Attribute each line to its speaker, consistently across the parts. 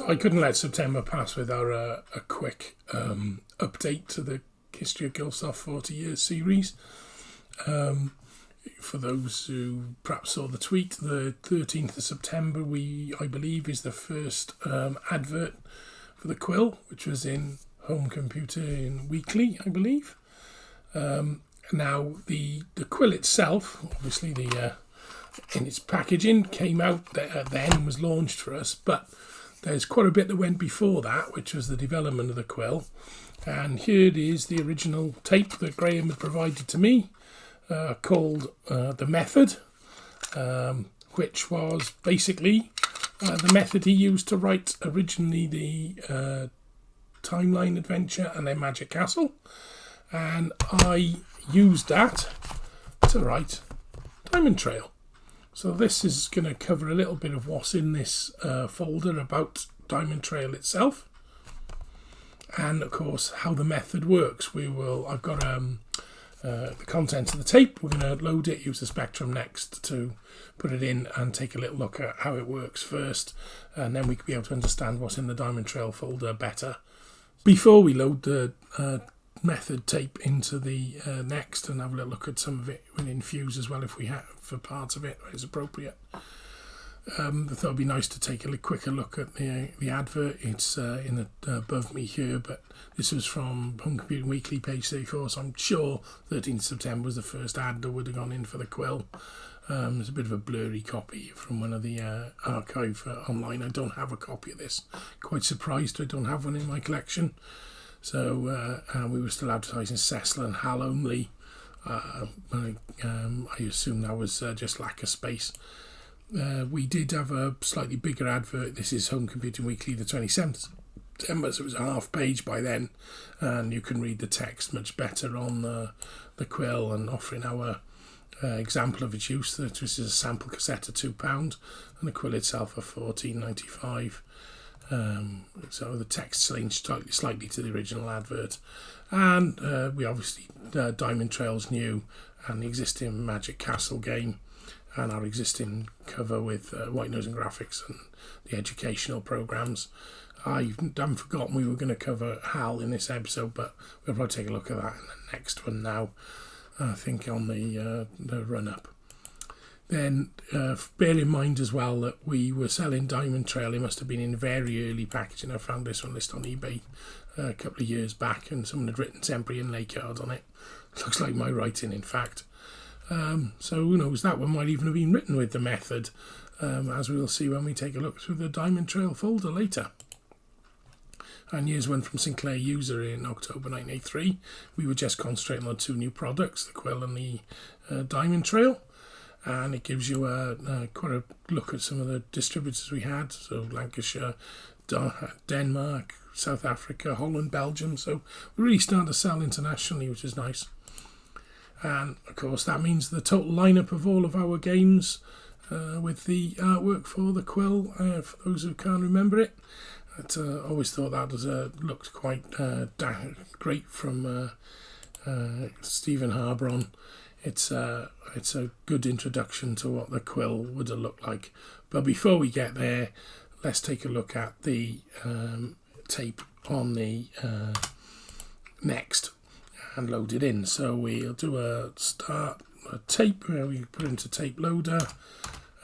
Speaker 1: So I couldn't let September pass without a quick update to the History of Gilsoft 40 Years series. For those who perhaps saw the tweet, the 13th of September, I believe, is the first advert for the Quill, which was in Home Computing Weekly, I believe. Now, the Quill itself, obviously, in its packaging, came out then and was launched for us, but there's quite a bit that went before that, which was the development of the Quill. And here it is, the original tape that Graeme had provided to me, called The Method, which was basically the method he used to write originally the Timeline Adventure and then Magic Castle. And I used that to write Diamond Trail. So this is going to cover a little bit of what's in this folder about Diamond Trail itself. And of course how the method works. I've got the contents of the tape. We're going to load it, use the Spectrum next to put it in and take a little look at how it works first, and then we can be able to understand what's in the Diamond Trail folder better. Before we load the method tape into the next and have a little look at some of it in Fuse as well, if we have, for parts of it is appropriate. I thought it'd be nice to take a quicker look at the advert. It's above me here, but this was from Home Computing Weekly, page 34, so I'm sure 13th September was the first ad that would have gone in for the Quill. There's a bit of a blurry copy from one of the archive online. I don't have a copy of this. Quite surprised I don't have one in my collection. So we were still advertising Cessla and HAL only. I assume that was just lack of space. We did have a slightly bigger advert. This is Home Computing Weekly, the 27th September, so it was a half page by then, and you can read the text much better on the Quill, and offering our example of its use. This is a sample cassette at £2, and the Quill itself at $14.95. So the text changed slightly to the original advert, and we obviously Diamond Trail's new, and the existing Magic Castle game, and our existing cover with White Nose and Graphics and the educational programs. I haven't forgotten we were going to cover HAL in this episode, but we'll probably take a look at that in the next one now, I think, on the run-up. Then bear in mind as well that we were selling Diamond Trail. It must have been in very early packaging. I found this one listed on eBay a couple of years back, and someone had written Temporary Inlay card on it. Looks like my writing, in fact. So who knows, that one might even have been written with the method, as we'll see when we take a look through the Diamond Trail folder later. And here's one from Sinclair User in October 1983. We were just concentrating on two new products, the Quill and the Diamond Trail. And it gives you quite a look at some of the distributors we had. So Lancashire, Denmark, South Africa, Holland, Belgium. So we really started to sell internationally, which is nice. And of course that means the total lineup of all of our games with the artwork for the Quill, for those who can't remember it. I always thought that was looked quite great from Stephen Harbron. It's a good introduction to what the Quill would have looked like. But before we get there, let's take a look at the tape on the next and load it in. So we'll do a tape where we put into tape loader,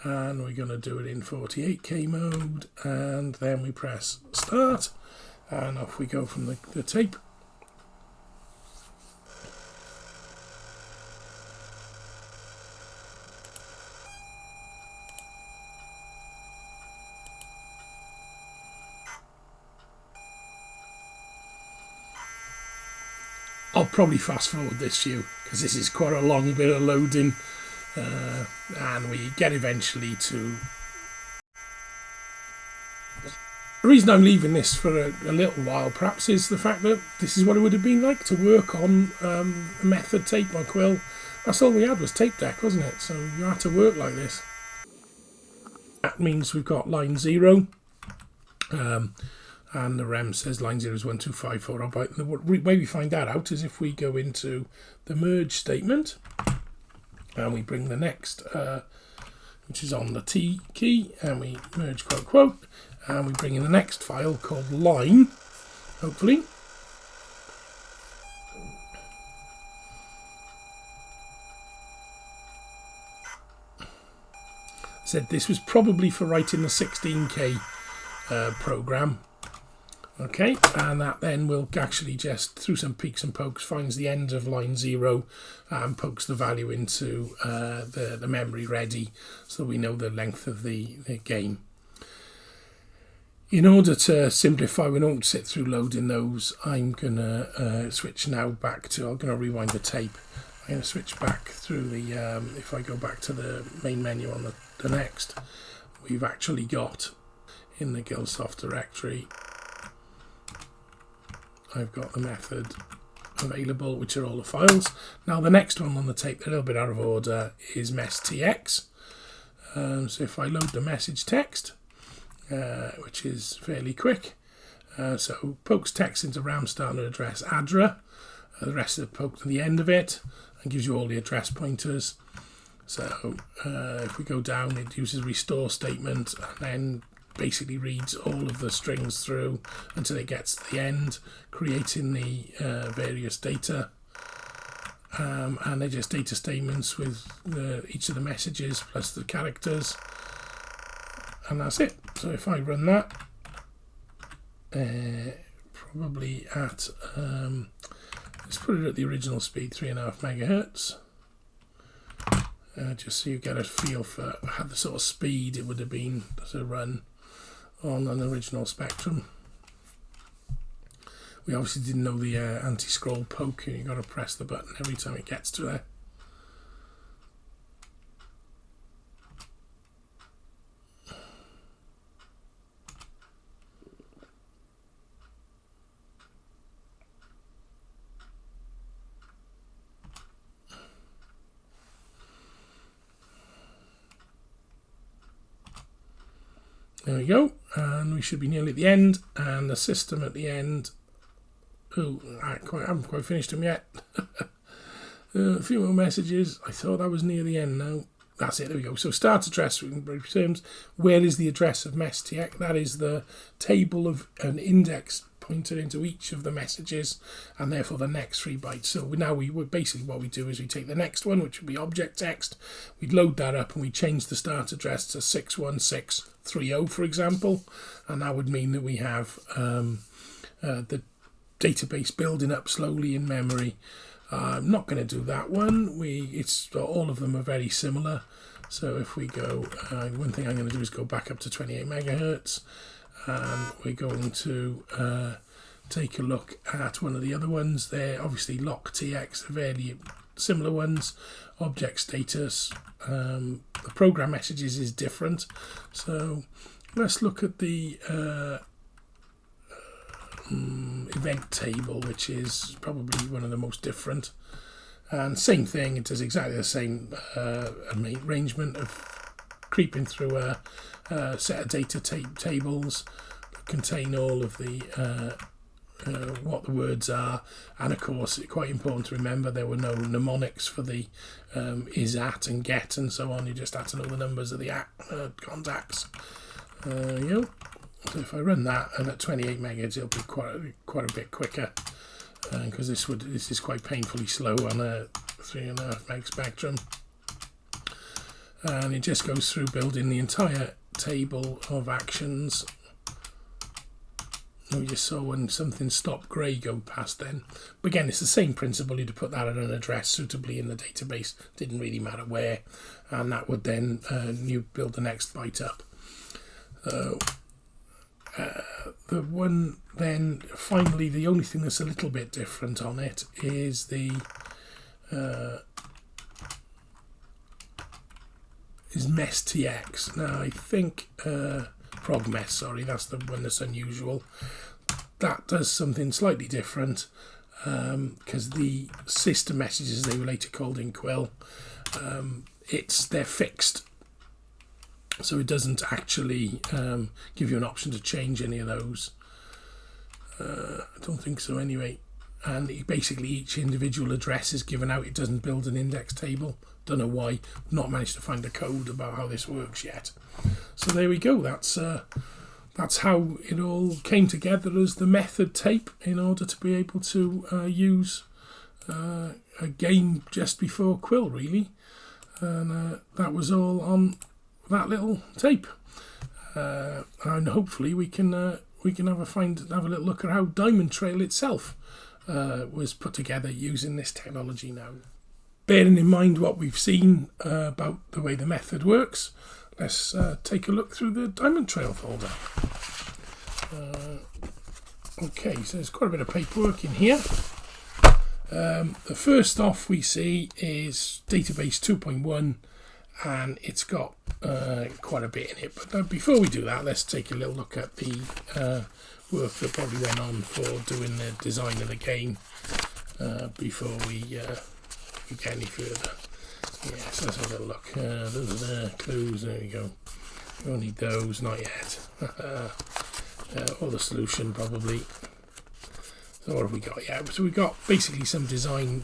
Speaker 1: and we're going to do it in 48K mode, and then we press start, and off we go from the tape. I'll probably fast forward this few because this is quite a long bit of loading, and we get eventually to... The reason I'm leaving this for a little while perhaps is the fact that this is what it would have been like to work on a method tape on Quill. That's all we had was tape deck, wasn't it? So you had to work like this. That means we've got line 0. And the REM says line 0 is 1254. The way we find that out is if we go into the merge statement and we bring the next which is on the T key, and we merge quote quote, and we bring in the next file called line, hopefully. Said this was probably for writing the 16k program. Okay, and that then will actually just, through some peeks and pokes, finds the end of line 0 and pokes the value into the memory ready, so we know the length of the game. In order to simplify, we don't sit through loading those, I'm going to switch now back to, I'm going to rewind the tape. I'm going to switch back through the, if I go back to the main menu on the next, we've actually got in the Gilsoft directory, I've got the method available, which are all the files. Now the next one on the tape, a little bit out of order, is messtx. So if I load the message text, which is fairly quick, so pokes text into RAM starter address ADRA, the rest of it poked to the end of it, and gives you all the address pointers. So if we go down, it uses restore statement and then basically reads all of the strings through until it gets to the end, creating the various data. And they're just data statements with each of the messages plus the characters. And that's it. So if I run that, probably at, let's put it at the original speed, 3.5 megahertz. Just so you get a feel for how the sort of speed it would have been to run on an original Spectrum. We obviously didn't know the anti-scroll poke, and you've got to press the button every time it gets to there. There we go, and we should be nearly at the end, and the system at the end. Oh, I haven't quite finished them yet. A few more messages. I thought I was near the end now. That's it, there we go. So start address in brief terms. Where is the address of messtx? That is the table of an index pointer into each of the messages, and therefore the next 3 bytes. So now basically what we do is we take the next one, which would be object text, we'd load that up and we change the start address to 61630, for example, and that would mean that we have the database building up slowly in memory. I'm not going to do that one. All of them are very similar. So if we go, one thing I'm going to do is go back up to 28 megahertz. And we're going to take a look at one of the other ones. They're obviously locktx, fairly similar ones. Object status, the program messages is different. So let's look at the event table, which is probably one of the most different. And same thing, it does exactly the same arrangement of creeping through a set of data tables that contain all of the what the words are, and of course it's quite important to remember there were no mnemonics for the is at and get and so on. You just had to know the numbers of the contacts. So if I run that, and at 28 megahertz it'll be quite a bit quicker, because this is quite painfully slow on a 3.5 meg Spectrum. And it just goes through building the entire table of actions. We just saw when something stopped grey go past then. But again, it's the same principle. You'd put that at an address suitably in the database. Didn't really matter where. And that would then you build the next byte up. The one then, finally, the only thing that's a little bit different on it is the is messtx. Now I think progmess, sorry, that's the one that's unusual. That does something slightly different, because the system messages, they were later called in Quill, they're fixed, so it doesn't actually give you an option to change any of those. I don't think so anyway. And basically each individual address is given out. It doesn't build an index table. Don't know why. Not managed to find the code about how this works yet. So there we go. That's how it all came together as the method tape in order to be able to use a game just before Quill, really. And that was all on that little tape. And hopefully we can have a little look at how Diamond Trail itself was put together using this technology now. Bearing in mind what we've seen about the way the method works, let's take a look through the Diamond Trail folder. Okay, so there's quite a bit of paperwork in here. The first off we see is database 2.1, and it's got quite a bit in it. But before we do that, let's take a little look at the work that probably went on for doing the design of the game before we get any further. Yeah, so let's have a little look. Those are the clues. There we go. We don't need those, not yet. Or the solution, probably. So what have we got? Yeah, so we've got basically some design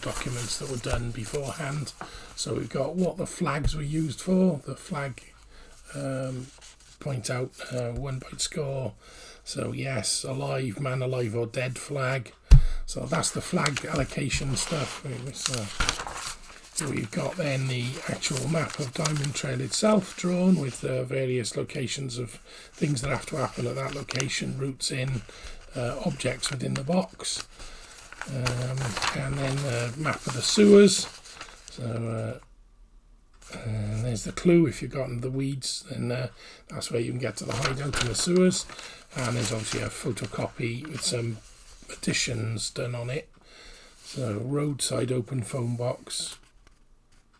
Speaker 1: documents that were done beforehand. So we've got what the flags were used for. The flag point out 1 byte score. So yes, alive, man alive or dead flag. So that's the flag allocation stuff. We've got then the actual map of Diamond Trail itself drawn with various locations of things that have to happen at that location, routes in, objects within the box, and then the map of the sewers. So there's the clue. If you've gotten the weeds, then that's where you can get to the hideout in the sewers. And there's obviously a photocopy with some additions done on it. So roadside open phone box,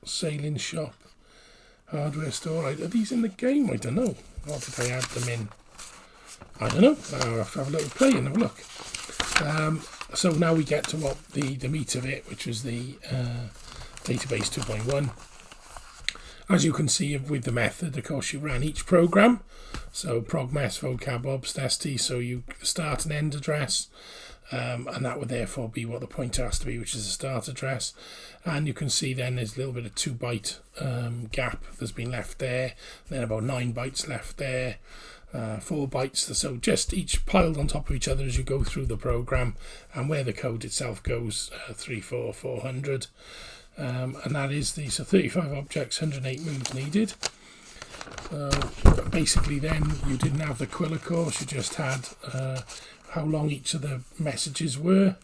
Speaker 1: sailing shop, hardware store. Are these in the game? I don't know. Or did I add them in? I don't know. I'll have to have a little play and have a look. So now we get to what the meat of it, which was the database 2.1. As you can see with the method, of course, you ran each program. So progmess, vocab, obst, st, so you start and end address. And that would therefore be what the pointer has to be, which is the start address. And you can see then there's a little bit of 2 byte gap that's been left there. Then about 9 bytes left there. 4 bytes, so just each piled on top of each other as you go through the program, and where the code itself goes 400. And that is so 35 objects, 108 moves needed. Basically then you didn't have the Quill, of course, you just had how long each of the messages were.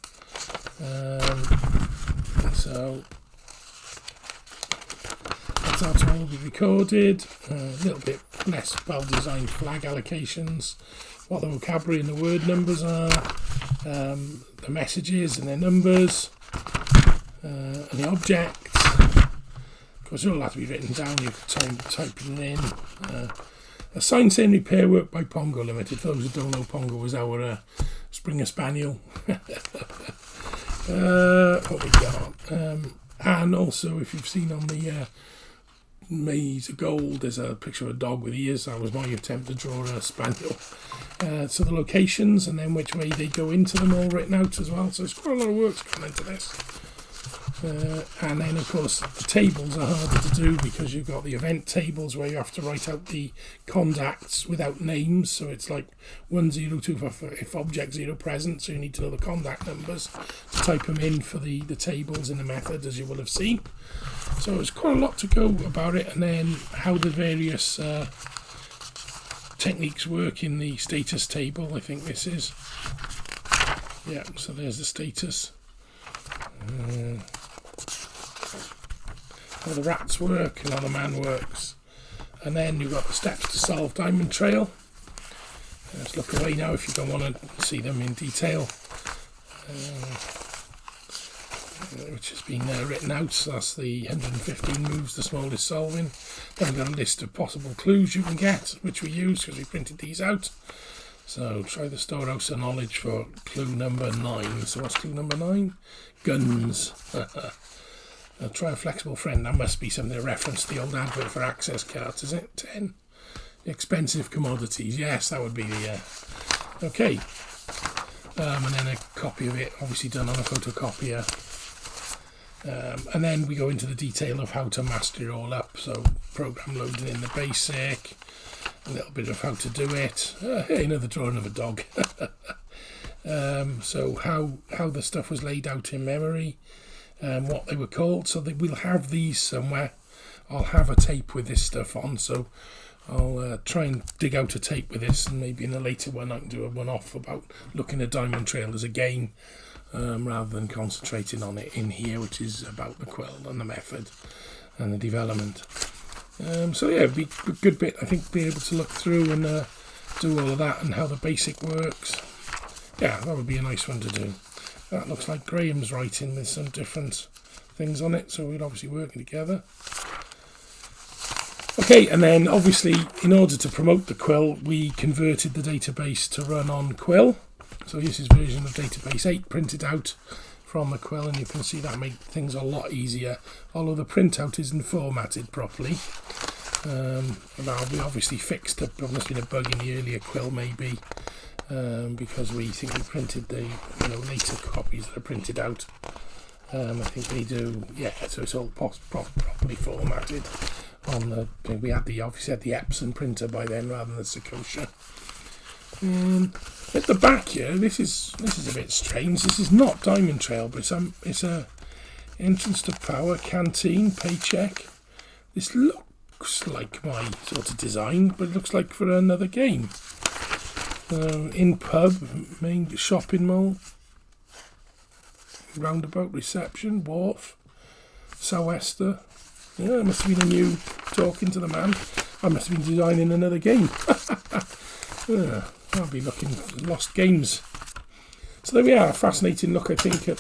Speaker 1: So that's all be recorded. A little bit less well-designed flag allocations, what the vocabulary and the word numbers are, the messages and their numbers, and the objects. Of course, it all have to be written down. You can type it in. Assigned saying repair work by Pongo Limited. For those who don't know, Pongo was our Springer Spaniel. What we got? And also, if you've seen on the Maze of Gold, there's a picture of a dog with ears. That was my attempt to draw a spaniel. So the locations and then which way they go into them all written out as well. So it's quite a lot of work's gone into this. And then of course the tables are harder to do because you've got the event tables where you have to write out the contacts without names. So it's like 102 if object 0 present, so you need to know the contact numbers to type them in for the tables in the method, as you will have seen. So there's quite a lot to go about it, and then how the various techniques work in the status table. I think this is, yeah, so there's the status. How the rats work and how the man works. And then you've got the steps to solve Diamond Trail. Let's look away now if you don't want to see them in detail. Which has been written out, so that's the 115 moves, the smallest solving. Then we've got a list of possible clues you can get, which we use because we printed these out. So try the storehouse of knowledge for clue number 9. So what's clue number 9? Guns. Try a flexible friend. That must be something to reference the old advert for access cards, is it? 10. Expensive commodities. Yes, that would be the... Okay. And then a copy of it, obviously done on a photocopier. And then we go into the detail of how to master it all up. So program loading in the basic, a little bit of how to do it. Hey, another drawing of a dog. So how the stuff was laid out in memory, what they were called. So that we'll have these somewhere. I'll have a tape with this stuff on, so I'll try and dig out a tape with this, and maybe in a later one I can do a one-off about looking at Diamond Trail as a game, rather than concentrating on it in here, which is about the quill and the method and the development. So yeah, it'd be a good bit, I think, be able to look through and do all of that and how the basic works. Yeah, that would be a nice one to do. That looks like Graham's writing with some different things on it, so we're obviously working together. Okay, and then obviously in order to promote the Quill, we converted the database to run on Quill. So this is version of database 8 printed out from the Quill, and you can see that made things a lot easier, although the printout isn't formatted properly. Now we obviously fixed it, there must have been a bug in the earlier Quill maybe, because we think we printed the later copies that are printed out. I think they do, yeah, so it's all properly formatted. We obviously had the Epson printer by then rather than the Sakosha. At the back here, this is a bit strange. This is not Diamond Trail, but it's a entrance to power, canteen, paycheck. This looks like my sort of design, but it looks like for another game. In pub, main shopping mall, roundabout, reception, wharf, sou'wester. Yeah, it must have been a new talking to the man. I must have been designing another game. Yeah, I'll be looking for lost games. So there we are, a fascinating look, I think, at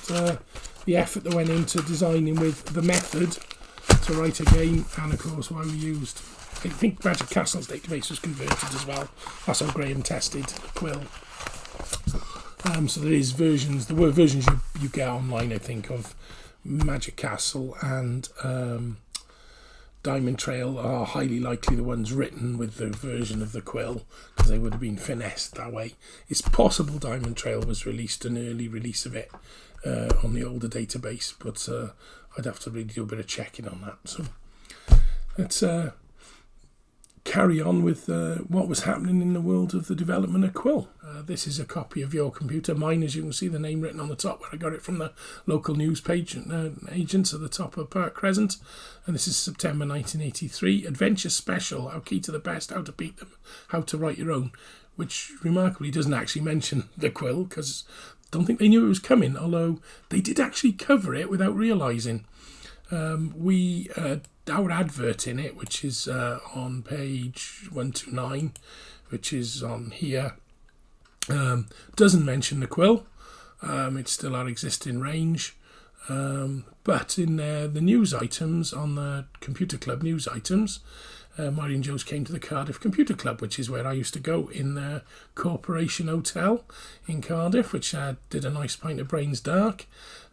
Speaker 1: the effort that went into designing with the method to write a game, and of course why we used, I think Magic Castle's database was converted as well. That's how Graeme tested Quill. So there were versions you get online, I think, of Magic Castle and Diamond Trail are highly likely the ones written with the version of the Quill, because they would have been finessed that way. It's possible Diamond Trail was released, an early release of it on the older database, but I'd have to really do a bit of checking on that. So let's carry on with what was happening in the world of the development of Quill. This is a copy of your computer. Mine, as you can see, the name written on the top, where I got it from the local news page agents at the top of Park Crescent. And this is September 1983. Adventure Special, Our Key to the Best, How to Beat Them, How to Write Your Own, which remarkably doesn't actually mention the Quill, because I don't think they knew it was coming, although they did actually cover it without realising. Our advert in it, which is on page 129, which is on here, doesn't mention the Quill. It's still our existing range, but in the news items, on the Computer Club news items, Mary and Joe's came to the Cardiff Computer Club, which is where I used to go in the Corporation Hotel in Cardiff, which did a nice pint of Brains Dark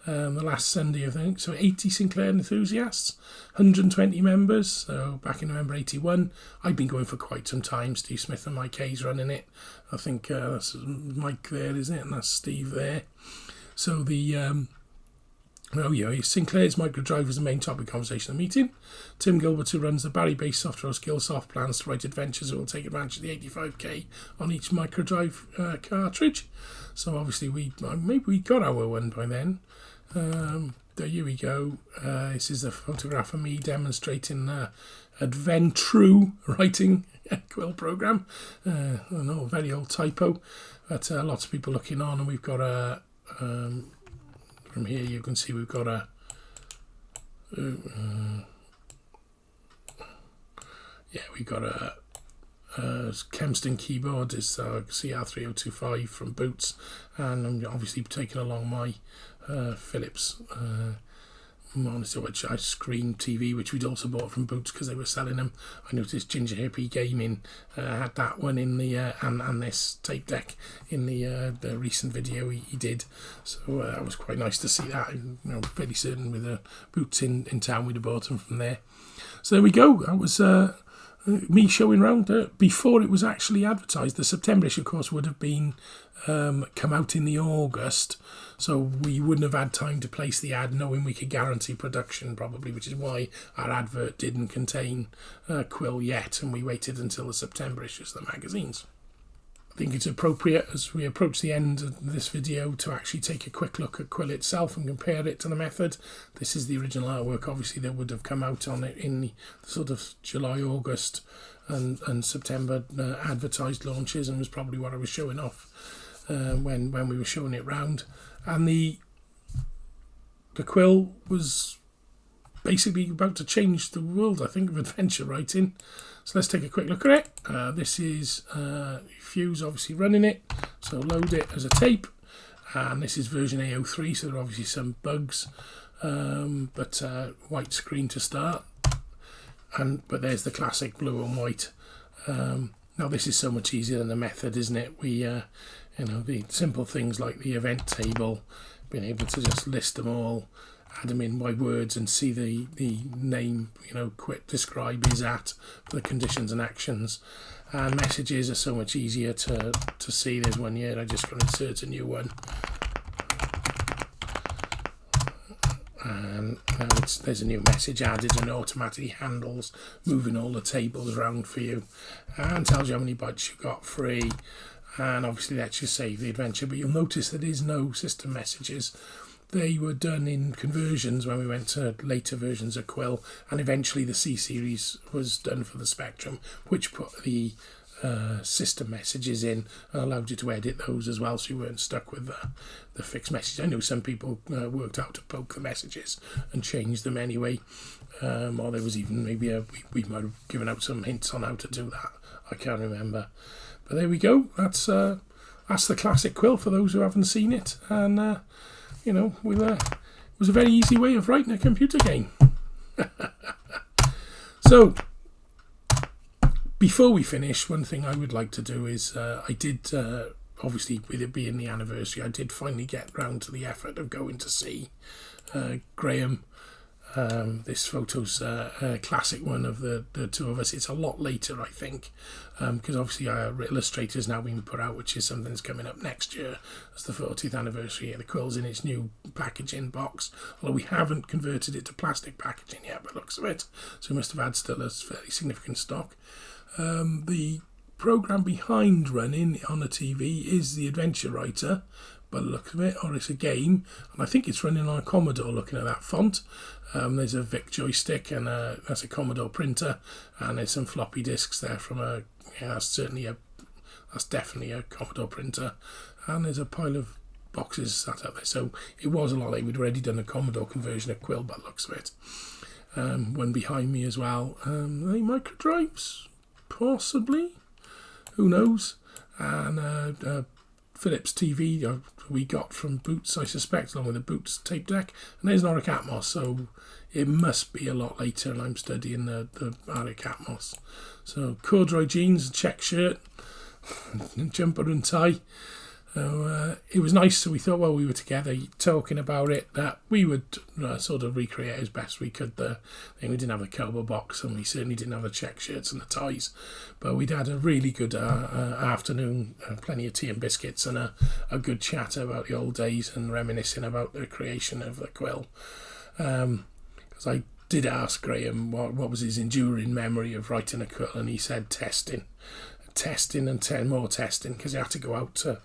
Speaker 1: the last Sunday, I think. So 80 Sinclair enthusiasts, 120 members. So back in November 81, I've been going for quite some time. Steve Smith and Mike Hayes running it. I think that's Mike there, isn't it? And that's Steve there. So the Sinclair's microdrive was the main topic of conversation at the meeting. Tim Gilbert, who runs the Barry-based software house Gilsoft, plans to write adventures that will take advantage of the 85k on each microdrive cartridge. So obviously maybe we got our one by then. Here we go. This is a photograph of me demonstrating Adventru writing Quill program. I know, very old typo, but lots of people looking on, and we've got a from here you can see we've got a Kempston keyboard. Is CR3025 from Boots, and I'm obviously taking along my Philips monitor, which I screen TV, which we'd also bought from Boots because they were selling them. I noticed Ginger Hippie Gaming had that one in the and this tape deck in the recent video he did, so that was quite nice to see that. I'm fairly certain with Boots in town we'd have bought them from there. So there we go. That was me showing around before it was actually advertised. The September issue, of course, would have been come out in the August, so we wouldn't have had time to place the ad knowing we could guarantee production probably, which is why our advert didn't contain Quill yet, and we waited until the September issues of the magazines. I think it's appropriate as we approach the end of this video to actually take a quick look at Quill itself and compare it to the method. This is the original artwork, obviously, that would have come out on it in the sort of July, August and September advertised launches, and was probably what I was showing off when we were showing it round. And the Quill was basically about to change the world, I think, of adventure writing. So let's take a quick look at it. This is Fuse obviously running it, so load it as a tape, and this is version A03, so there are obviously some bugs, but white screen to start, but there's the classic blue and white. Now this is so much easier than the method, isn't it? We the simple things like the event table, being able to just list them all, add them in by words and see the name, quit, describe, is at, for the conditions and actions. And messages are so much easier to see. There's one here, I just got to insert a new one. And now there's a new message added, and automatically handles moving all the tables around for you, and tells you how many bytes you got free, and obviously lets you save the adventure. But you'll notice there is no system messages. They were done in conversions when we went to later versions of Quill, and eventually the C series was done for the Spectrum, which put the system messages in and allowed you to edit those as well, so you weren't stuck with the fixed message. I know some people worked out to poke the messages and change them anyway, or there was even maybe we might have given out some hints on how to do that. I can't remember, but there we go. That's the classic Quill for those who haven't seen it, and it was a very easy way of writing a computer game. So, before we finish, one thing I would like to do is, I did, obviously with it being the anniversary, I did finally get round to the effort of going to see Graeme. This photo's a classic one of the two of us. It's a lot later, I think, because obviously our Illustrator's now been put out, which is something that's coming up next year as the 40th anniversary. The Quill's in its new packaging box, although we haven't converted it to plastic packaging yet by the looks of it, so we must have had still a fairly significant stock. The program behind running on a TV is the Adventure Writer, by the look of it, or it's a game, and I think it's running on a Commodore looking at that font. There's a Vic joystick, and that's a Commodore printer, and there's some floppy disks there from that's definitely a Commodore printer, and there's a pile of boxes sat out there. So it was a lot like we'd already done a Commodore conversion of Quill by the looks of it. One behind me as well. Any micro drives? Possibly. Who knows? And Philips TV we got from Boots, I suspect, along with the Boots tape deck. And there's an Auric Atmos, so it must be a lot later, and I'm studying the Auric Atmos. So corduroy jeans, check shirt, jumper and tie. So it was nice. So we thought while we were together talking about it that we would sort of recreate as best we could the thing. We didn't have the cowboy box, and we certainly didn't have the check shirts and the ties, but we'd had a really good afternoon, plenty of tea and biscuits, and a good chat about the old days and reminiscing about the creation of the Quill. Because I did ask Graeme what was his enduring memory of writing a Quill, and he said testing and more testing, because he had to go out to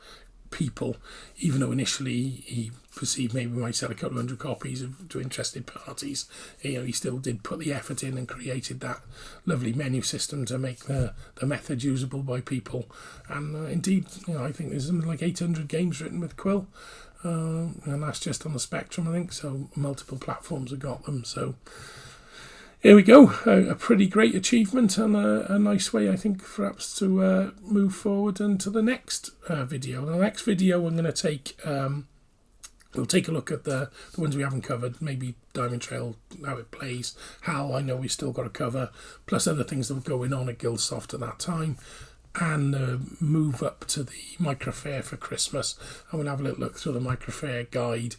Speaker 1: people, even though initially he perceived maybe we might sell a couple of hundred copies to interested parties. He still did put the effort in and created that lovely menu system to make the method usable by people. And indeed, I think there's something like 800 games written with Quill, and that's just on the Spectrum, I think. So multiple platforms have got them. So here we go, a pretty great achievement, and a nice way, I think, perhaps to move forward into the next video. The next video I'm going to take, we'll take a look at the ones we haven't covered, maybe Diamond Trail, how it plays, HAL, I know we still got to cover, plus other things that were going on at Gilsoft at that time. and the move up to the microfair for Christmas, and we'll have a little look through the microfair guide.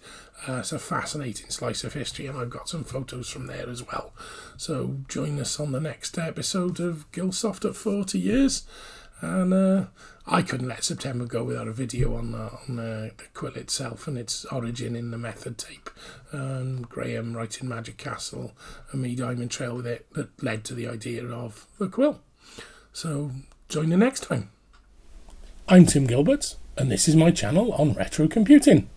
Speaker 1: It's a fascinating slice of history, and I've got some photos from there as well. So join us on the next episode of Gilsoft at 40 years. And I couldn't let September go without a video on the quill itself and its origin in the method tape. Graeme writing Magic Castle and me Diamond Trail with it that led to the idea of the quill. So join you next time. I'm Tim Gilbert, and this is my channel on retro computing.